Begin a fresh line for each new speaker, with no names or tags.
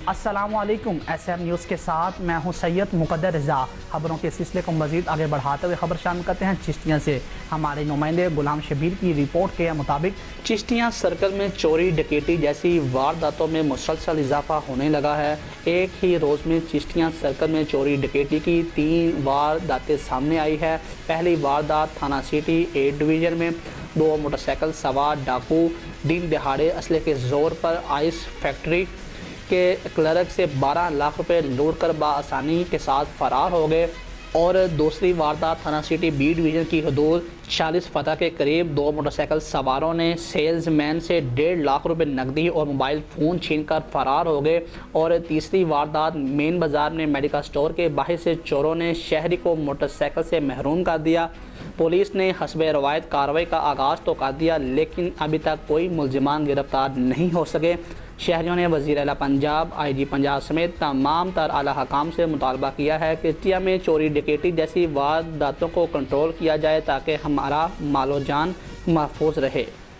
السلام علیکم، S M news کے ساتھ میں ہوں سید مقدر رضا۔ خبروں کے سلسلے کو مزید آگے بڑھاتے ہوئے خبر شامل کرتے ہیں چشتیاں سے۔ ہمارے نمائندے غلام شبیر کی رپورٹ کے مطابق چشتیاں سرکل میں چوری ڈکیٹی جیسی وارداتوں میں مسلسل اضافہ ہونے لگا ہے۔ ایک ہی روز میں چشتیاں سرکل میں چوری ڈکیٹی کی 3 وارداتیں سامنے آئی ہے۔ پہلی واردات تھانہ سٹی 8 ڈویژن میں 2 موٹر سائیکل سوار ڈاکو دن دہاڑے اسلحے کے زور پر آئس فیکٹری کے کلرک سے 12 لاکھ روپے لوٹ کر بآسانی کے ساتھ فرار ہو گئے، اور دوسری واردات تھانہ سٹی بی ڈویژن کی حدود 46 فتح کے قریب 2 موٹر سائیکل سواروں نے سیلز مین سے 1.5 لاکھ روپے نقدی اور موبائل فون چھین کر فرار ہو گئے، اور تیسری واردات مین بازار میں میڈیکل سٹور کے باہر سے چوروں نے شہری کو موٹر سائیکل سے محروم کر دیا۔ پولیس نے حسب روایت کارروائی کا آغاز تو کر دیا، لیکن ابھی تک کوئی ملزمان گرفتار نہیں ہو سکے۔ شہریوں نے وزیر اعلیٰ پنجاب، آئی جی پنجاب سمیت تمام تر اعلیٰ حکام سے مطالبہ کیا ہے کہ چشتیاں میں چوری ڈکیٹی جیسی وارداتوں کو کنٹرول کیا جائے تاکہ ہمارا مال و جان محفوظ رہے۔